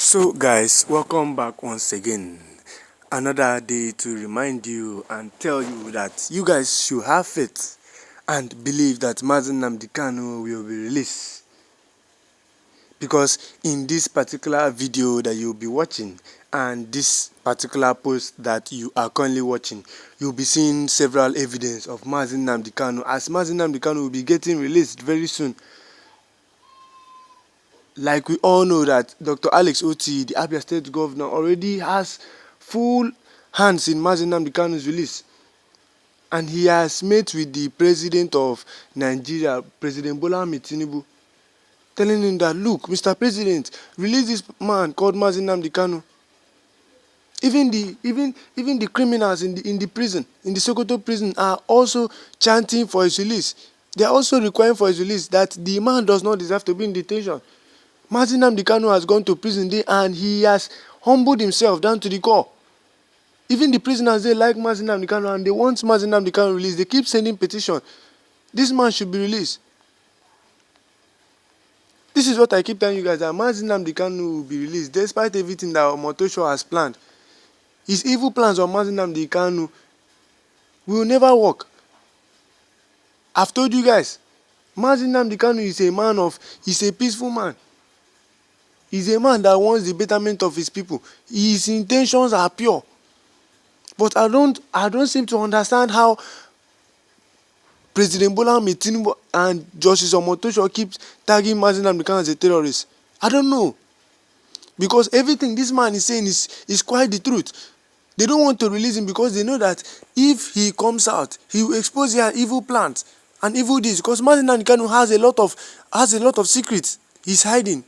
So guys, welcome back once again. Another day to remind you and tell you that you guys should have faith and believe that Nnamdi Kanu will be released. Because in this particular video that you'll be watching and this particular post that you are currently watching, you'll be seeing several evidence of Nnamdi Kanu, as Nnamdi Kanu will be getting released very soon. Like we all know that Dr. Alex Oti, the Abia State Governor, already has full hands in Nnamdi Kanu's release. And he has met with the president of Nigeria, President Bola Tinubu, telling him that, look, Mr. President, release this man called Nnamdi Kanu. Even the criminals in the prison, in the Sokoto prison, are also chanting for his release. They are also requiring for his release, that the man does not deserve to be in detention. Nnamdi Kanu has gone to prison there and he has humbled himself down to the core. Even the prisoners, they like Nnamdi Kanu and they want Nnamdi Kanu released. They keep sending petition. This man should be released. This is what I keep telling you guys, that Nnamdi Kanu will be released despite everything that Omotosho has planned. His evil plans on Nnamdi Kanu will never work. I've told you guys, Nnamdi Kanu is a peaceful man. He's a man that wants the betterment of his people. His intentions are pure. But I don't seem to understand how President Bola Tinubu and Justice Omotosho keeps tagging Nnamdi Kanu as a terrorist. I don't know. Because everything this man is saying is quite the truth. They don't want to release him because they know that if he comes out, he will expose their evil plans and evil deeds. Because Nnamdi Kanu has a lot of secrets he's hiding.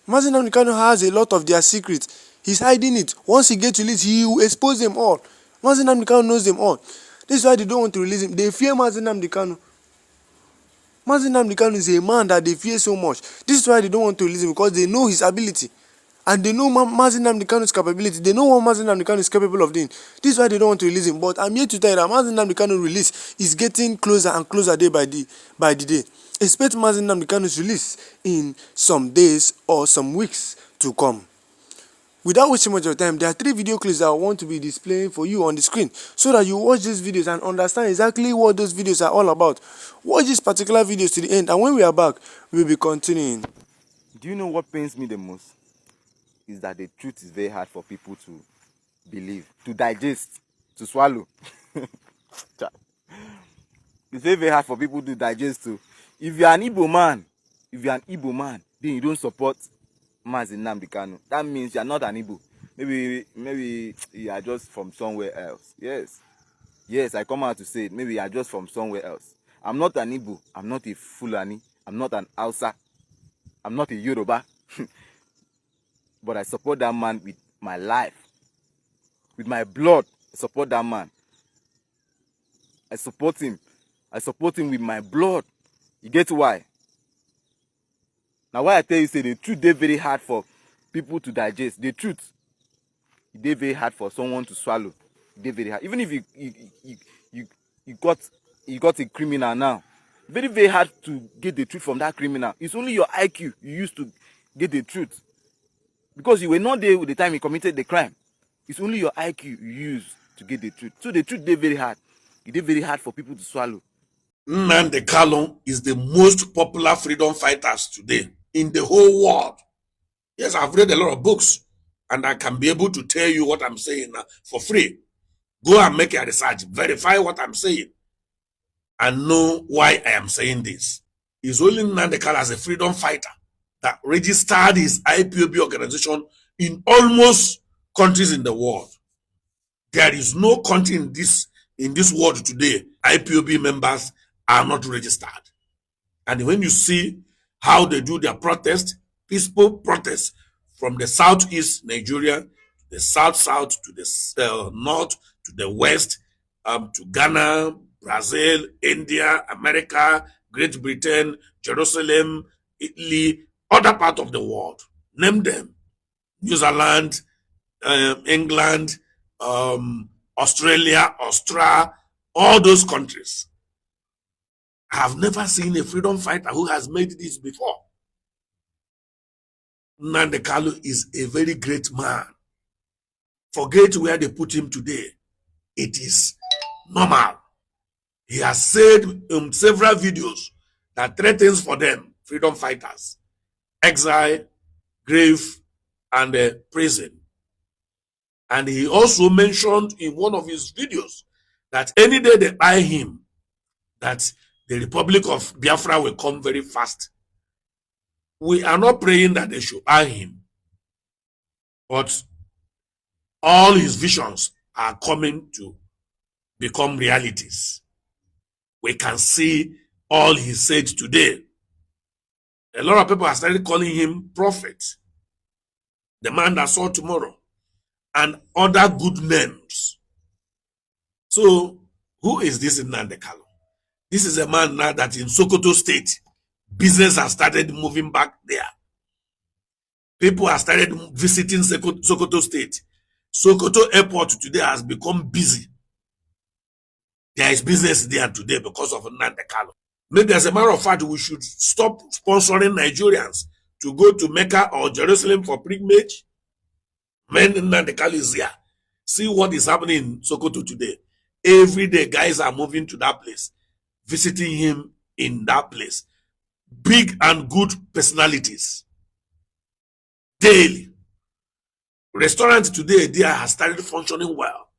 Nnamdi Kanu has a lot of their secrets. He's hiding it. Once he gets released, he will expose them all. Nnamdi Kanu knows them all. This is why they don't want to release him. They fear Nnamdi Kanu. Nnamdi Kanu is a man that they fear so much. This is why they don't want to release him, because they know his ability. And they know Nnamdi Kanu's capability. They know what Nnamdi Kanu is capable of doing. This is why they don't want to release him. But I'm here to tell you that Nnamdi Kanu release is getting closer and closer day by the day. Expect Nnamdi Kanu's release in some days or some weeks to come. Without wasting much of time, there are 3 video clips that I want to be displaying for you on the screen so that you watch these videos and understand exactly what those videos are all about. Watch these particular videos to the end, and when we are back, we'll be continuing. Do you know what pains me the most? Is that the truth is very hard for people to believe, to digest, to swallow. It's very hard for people to digest too. If you're an Igbo man, then you don't support Nnamdi Kanu. That means you're not an Igbo. Maybe you are just from somewhere else. Yes, I come out to say it. Maybe you are just from somewhere else. I'm not an Igbo. I'm not a Fulani. I'm not an Hausa. I'm not a Yoruba. But I support that man with my life. With my blood, I support that man. I support him. I support him with my blood. You get why? Now why I tell you, say the truth is very hard for people to digest. The truth is very hard for someone to swallow. It's very hard. Even if you got a criminal now, very hard to get the truth from that criminal. It's only your IQ you used to get the truth. Because you were not there with the time he committed the crime. It's only your IQ you use to get the truth. So the truth is very hard. It's very hard for people to swallow. Nnamdi Kanu is the most popular freedom fighters today in the whole world. Yes, I've read a lot of books and I can be able to tell you what I'm saying for free. Go and make a research, verify what I'm saying, and know why I am saying this. It's only Nnamdi Kanu as a freedom fighter that registered his IPOB organization in almost countries in the world. There is no country in this world today IPOB members are not registered. And when you see how they do their protest, peaceful protest from the southeast Nigeria, the south to the north, to the west, to Ghana, Brazil, India, America, Great Britain, Jerusalem, Italy, other part of the world, name them, New Zealand, England, Australia, all those countries. I have never seen a freedom fighter who has made this before. Nnamdi Kanu is a very great man. Forget where they put him today. It is normal. He has said in several videos that threatens for them, freedom fighters, exile, grave, and prison. And he also mentioned in one of his videos that any day they eye him, that the Republic of Biafra will come very fast. We are not praying that they should eye him, but all his visions are coming to become realities. We can see all he said today. A lot of people have started calling him prophet, the man that saw tomorrow, and other good names. So, who is this Nnamdi Kanu? This is a man now that in Sokoto State, business has started moving back there. People have started visiting Sokoto State. Sokoto Airport today has become busy. There is business there today because of Nnamdi Kanu. Maybe as a matter of fact, we should stop sponsoring Nigerians to go to Mecca or Jerusalem for pilgrimage. When Nnamdi Kanu is here, see what is happening in Sokoto today. Every day, guys are moving to that place, visiting him in that place. Big and good personalities. Daily. Restaurants today, there has started functioning well.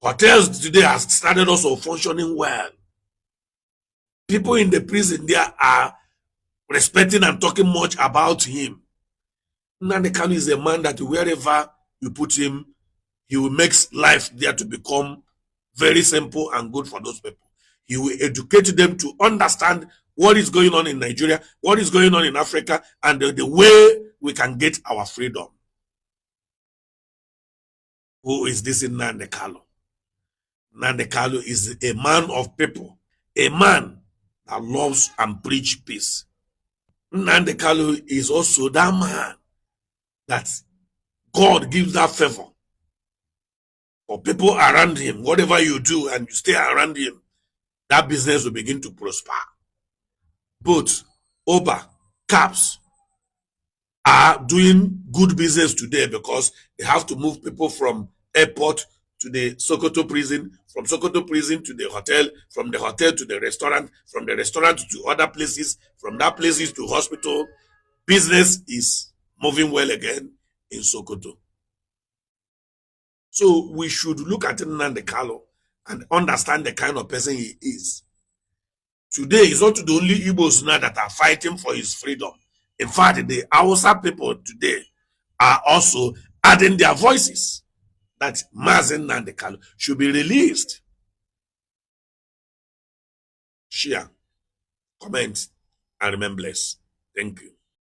Hotels today has started also functioning well. People in the prison there are respecting and talking much about him. Nnamdi Kanu is a man that wherever you put him, he will make life there to become very simple and good for those people. He will educate them to understand what is going on in Nigeria, what is going on in Africa, and the way we can get our freedom. Who is this Nnamdi Kanu? Nnamdi Kanu is a man of people, a man that loves and preaches peace. Nnamdi Kanu is also that man that God gives that favor for people around him. Whatever you do and you stay around him, that business will begin to prosper. Both Uber, cabs are doing good business today because they have to move people from airport to the Sokoto prison, from Sokoto prison to the hotel, from the hotel to the restaurant, from the restaurant to other places, from that places to hospital. Business is moving well again in Sokoto. So we should look at Nnamdi Kanu and understand the kind of person he is. Today, it's not the only Igbos now that are fighting for his freedom. In fact, the Hausa people today are also adding their voices that Nnamdi Kanu should be released. Share, comment, and remember blessed. Thank you.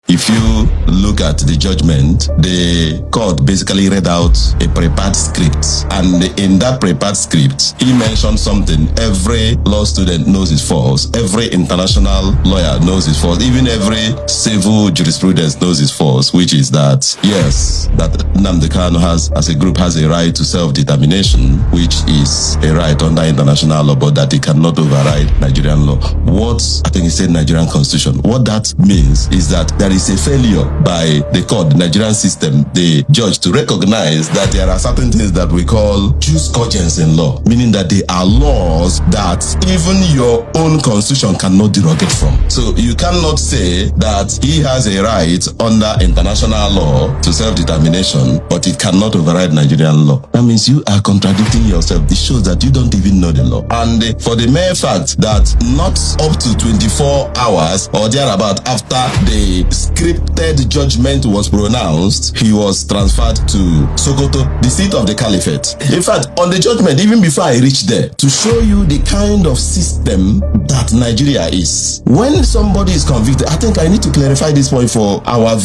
If you look at the judgment, the court basically read out a prepared script, and in that prepared script, he mentioned something every law student knows is false, every international lawyer knows is false, even every civil jurisprudence knows is false, which is that, yes, that Nnamdi Kanu has, as a group, has a right to self-determination, which is a right under international law, but that it cannot override Nigerian law. What, I think he said Nigerian constitution, what that means is that there is a failure by the court, the Nigerian system, the judge, to recognize that there are certain things that we call jus cogens in law, meaning that they are laws that even your own constitution cannot derogate from. So you cannot say that he has a right under international law to self-determination, but it cannot override Nigerian law. That means you are contradicting yourself. This shows that you don't even know the law. And for the mere fact that not up to 24 hours or thereabout after the scripted judgment was pronounced, he was transferred to Sokoto, the seat of the caliphate. In fact, on the judgment, even before I reached there, to show you the kind of system that Nigeria is, when somebody is convicted, I think I need to clarify this point for our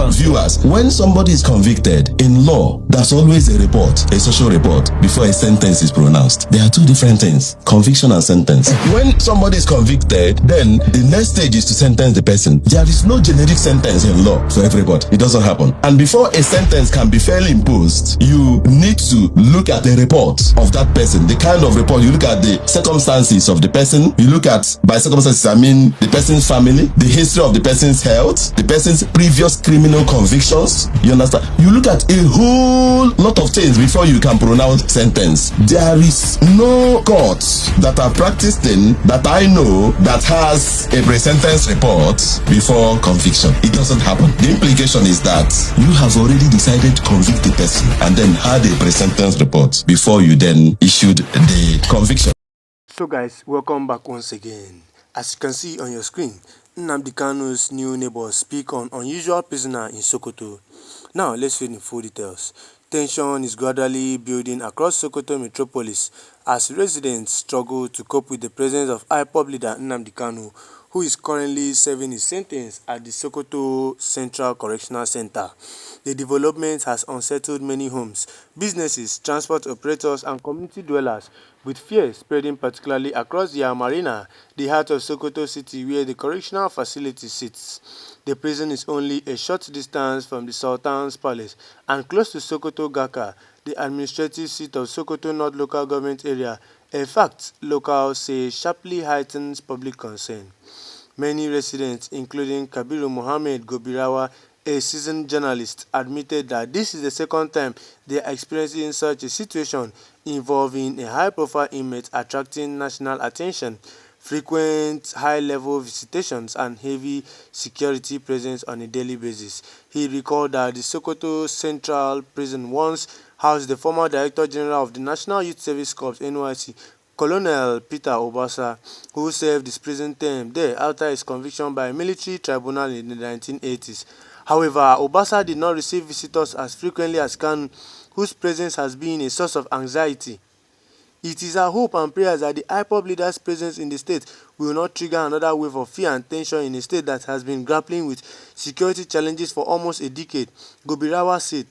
viewers. When somebody is convicted in law, there's always a report, a social report, before a sentence is pronounced. There are two different things, conviction and sentence. When somebody is convicted, then the next stage is to sentence the person. There is is no generic sentence in law for everybody. It doesn't happen. And before a sentence can be fairly imposed, you need to look at the report of that person, the kind of report. You look at the circumstances of the person. You look at, by circumstances, I mean the person's family, the history of the person's health, the person's previous criminal convictions. You understand? You look at a whole lot of things before you can pronounce sentence. There is no court that are practicing that I know that has a pre-sentence report before conviction. It doesn't happen. The implication is that you have already decided to convict the person and then had a pre-sentence report before you then issued the conviction. So guys, welcome back once again. As you can see on your screen, Nnamdi Kanu's new neighbors speak on unusual prisoner in Sokoto. Now let's read in full details. Tension is gradually building across Sokoto metropolis as residents struggle to cope with the presence of IPOB leader Nnamdi Kanu, who is currently serving his sentence at the Sokoto Central Correctional Center. The development has unsettled many homes, businesses, transport operators, and community dwellers, with fear spreading particularly across the Marina, the heart of Sokoto city where the correctional facility sits. The prison is only a short distance from the Sultan's palace and close to Sokoto Gaka, the administrative seat of Sokoto North local government area, a fact locals say sharply heightens public concern. Many residents, including Kabiru Mohammed Gobirawa, a seasoned journalist, admitted that this is the second time they are experiencing such a situation involving a high-profile inmate attracting national attention, frequent high-level visitations, and heavy security presence on a daily basis. He recalled that the Sokoto Central Prison once housed the former Director General of the National Youth Service Corps (NYSC), Colonel Peter Obasa, who served his prison term there after his conviction by a military tribunal in the 1980s. However, Obasa did not receive visitors as frequently as Kanu, whose presence has been a source of anxiety. It is our hope and prayers that the IPOB leader's presence in the state will not trigger another wave of fear and tension in a state that has been grappling with security challenges for almost a decade, Gobirawa said.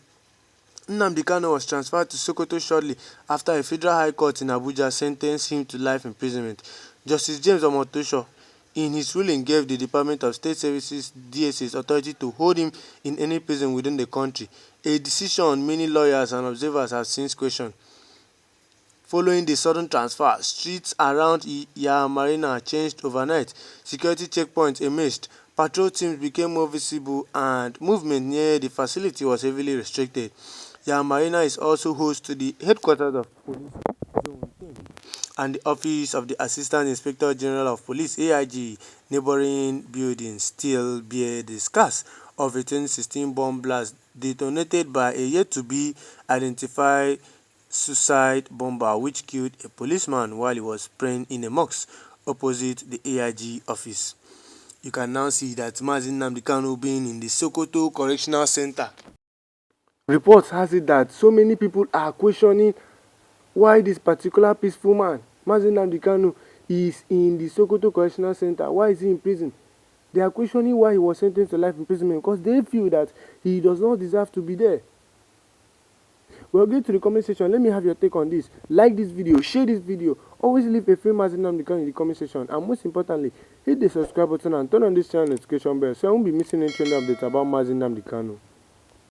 Nnamdi Kanu was transferred to Sokoto shortly after a federal high court in Abuja sentenced him to life imprisonment. Justice James Omotosho, in his ruling, gave the Department of State Services (DSS) authority to hold him in any prison within the country, a decision many lawyers and observers have since questioned. Following the sudden transfer, streets around Marina changed overnight, security checkpoints emerged, patrol teams became more visible, and movement near the facility was heavily restricted. Marina is also host to the headquarters of Police Zone 10 and the office of the Assistant Inspector General of Police (AIG). Neighboring buildings still bear the scars of a 2016 bomb blast detonated by a yet-to-be-identified suicide bomber which killed a policeman while he was praying in a mosque opposite the AIG office. You can now see that Nnamdi Kanu being in the Sokoto Correctional Center. Reports has it that so many people are questioning why this particular peaceful man, Nnamdi Kanu, is in the Sokoto Correctional Center. Why is he in prison? They are questioning why he was sentenced to life imprisonment because they feel that he does not deserve to be there. Well, go to the comment section. Let me have your take on this. Like this video, share this video. Always leave a free Nnamdi Kanu in the comment section. And most importantly, hit the subscribe button and turn on this channel notification bell so I won't be missing any trending updates about Nnamdi Kanu.